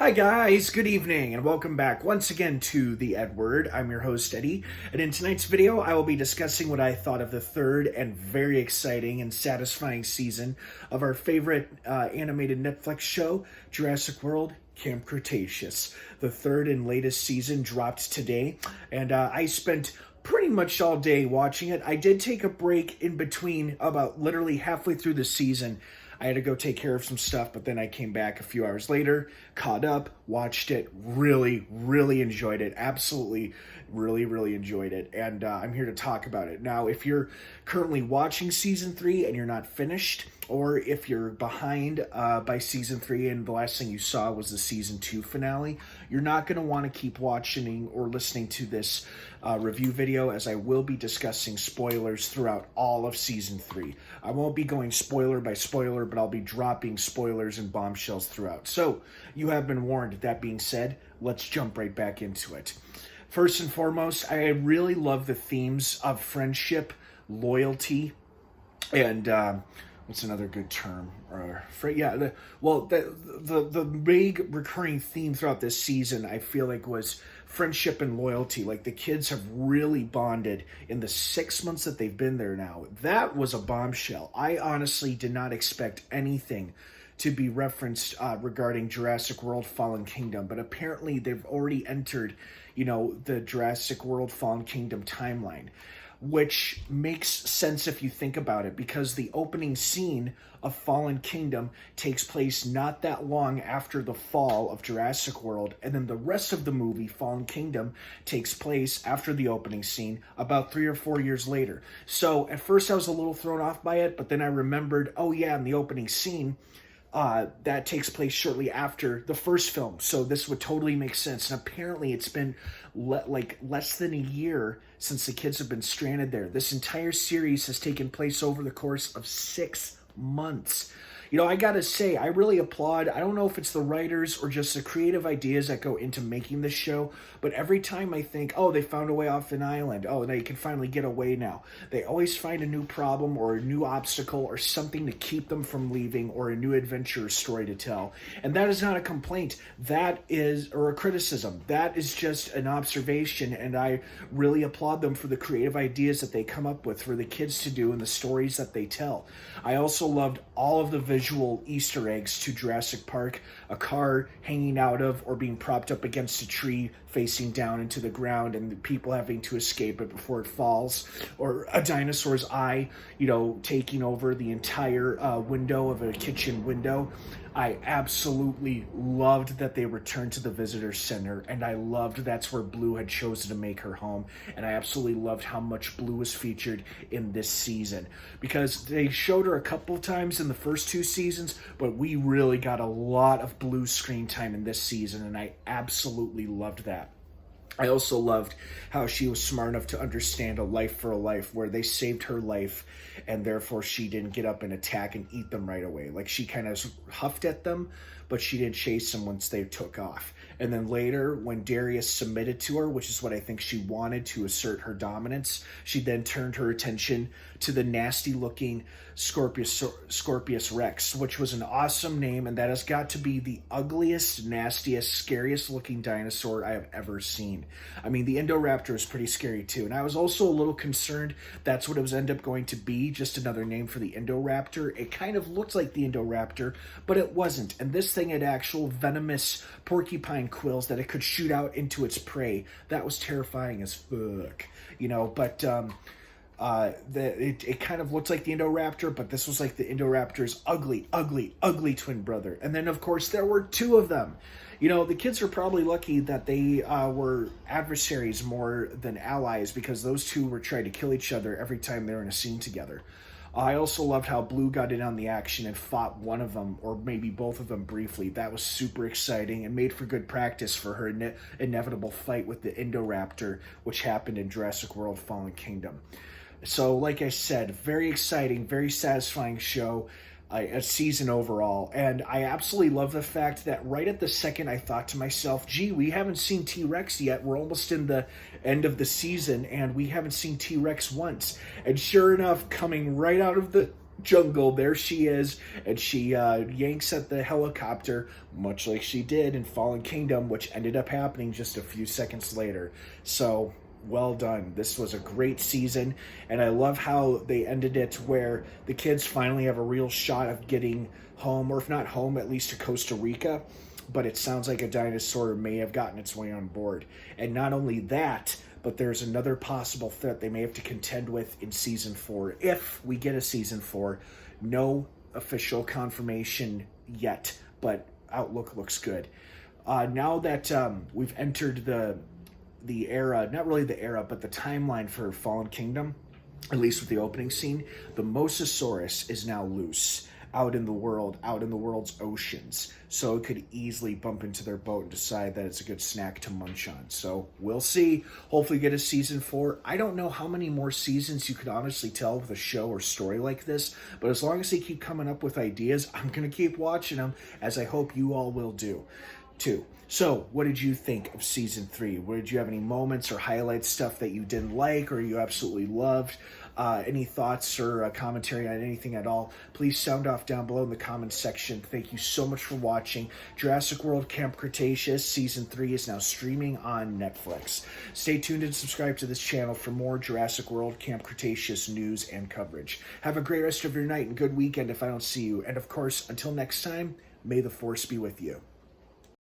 Hi guys, good evening, and welcome back once again to the EdWord. I'm your host, Eddie, and in tonight's video, I will be discussing what I thought of the third and very exciting and satisfying season of our favorite animated Netflix show, Jurassic World, Camp Cretaceous. The third and latest season dropped today, and I spent pretty much all day watching it. I did take a break in between, about literally halfway through the season. I had to go take care of some stuff, but then I came back a few hours later, caught up, watched it, really enjoyed it. Absolutely, really enjoyed it. And I'm here to talk about it. Now, if you're currently watching season 3 and you're not finished, or if you're behind by season 3 and the last thing you saw was the season 2 finale, you're not going to want to keep watching or listening to this review video, as I will be discussing spoilers throughout all of season 3. I won't be going spoiler by spoiler, but I'll be dropping spoilers and bombshells throughout. So you have been warned. That being said, let's jump right back into it. First and foremost, I really love the themes of friendship, loyalty, and what's another good term? The big recurring theme throughout this season, I feel like, was friendship and loyalty. Like, the kids have really bonded in the 6 months that they've been there now. That was a bombshell. I honestly did not expect anything to be referenced regarding Jurassic World Fallen Kingdom, but apparently they've already entered, the Jurassic World Fallen Kingdom timeline, which makes sense if you think about it, because the opening scene of Fallen Kingdom takes place not that long after the fall of Jurassic World, and then the rest of the movie, Fallen Kingdom, takes place after the opening scene about 3 or 4 years later. So at first I was a little thrown off by it, but then I remembered, oh yeah, in the opening scene, that takes place shortly after the first film, so this would totally make sense. And apparently it's been less than a year since the kids have been stranded there. This entire series has taken place over the course of 6 months. I gotta say, I really applaud, I don't know if it's the writers or just the creative ideas that go into making this show, but every time I think, oh, they found a way off an island, oh, they can finally get away now, they always find a new problem or a new obstacle or something to keep them from leaving, or a new adventure or story to tell. And that is not a complaint, or a criticism. That is just an observation, and I really applaud them for the creative ideas that they come up with for the kids to do and the stories that they tell. I also loved all of the visual Easter eggs to Jurassic Park, a car hanging out of or being propped up against a tree facing down into the ground and the people having to escape it before it falls, or a dinosaur's eye, taking over the entire window of a kitchen window. I absolutely loved that they returned to the visitor center, and I loved that's where Blue had chosen to make her home, and I absolutely loved how much Blue was featured in this season, because they showed her a couple of times in the first 2 seasons, but we really got a lot of Blue screen time in this season, and I absolutely loved that. I also loved how she was smart enough to understand a life for a life, where they saved her life and therefore she didn't get up and attack and eat them right away. Like, she kind of huffed at them, but she didn't chase them once they took off. And then later, when Darius submitted to her, which is what I think she wanted to assert her dominance, she then turned her attention to the nasty-looking Scorpius Rex, which was an awesome name, and that has got to be the ugliest, nastiest, scariest-looking dinosaur I have ever seen. I mean, the Indoraptor is pretty scary, too, and I was also a little concerned that's what it was end up going to be, just another name for the Indoraptor. It kind of looked like the Indoraptor, but it wasn't, and this thing had actual venomous porcupine quills that it could shoot out into its prey. That was terrifying as fuck, but it kind of looked like the Indoraptor, but this was like the Indoraptor's ugly twin brother. And then, of course, there were 2 of them. The kids are probably lucky that they were adversaries more than allies, because those 2 were trying to kill each other every time they were in a scene together. I also loved how Blue got in on the action and fought one of them, or maybe both of them, briefly. That was super exciting and made for good practice for her inevitable fight with the Indoraptor, which happened in Jurassic World Fallen Kingdom. So, like I said, very exciting, very satisfying show. A season overall, and I absolutely love the fact that right at the second I thought to myself, gee, we haven't seen T-Rex yet, we're almost in the end of the season and we haven't seen T-Rex once, and sure enough, coming right out of the jungle, there she is, and she yanks at the helicopter, much like she did in Fallen Kingdom, which ended up happening just a few seconds later. So, well done. This was a great season, and I love how they ended it where the kids finally have a real shot of getting home, or if not home, at least to Costa Rica. But it sounds like a dinosaur may have gotten its way on board. And not only that, but there's another possible threat they may have to contend with in season 4. If we get a season 4, no official confirmation yet, but outlook looks good. Now that we've entered the era, not really the era, but the timeline for Fallen Kingdom, at least with the opening scene, the Mosasaurus is now loose out in the world, out in the world's oceans. So it could easily bump into their boat and decide that it's a good snack to munch on. So we'll see. Hopefully get a season 4. I don't know how many more seasons you could honestly tell with a show or story like this, but as long as they keep coming up with ideas, I'm going to keep watching them, as I hope you all will do too. So, what did you think of season 3? Did you have any moments or highlights, stuff that you didn't like or you absolutely loved? Any thoughts or commentary on anything at all? Please sound off down below in the comments section. Thank you so much for watching. Jurassic World Camp Cretaceous season 3 is now streaming on Netflix. Stay tuned and subscribe to this channel for more Jurassic World Camp Cretaceous news and coverage. Have a great rest of your night and good weekend if I don't see you. And of course, until next time, may the Force be with you.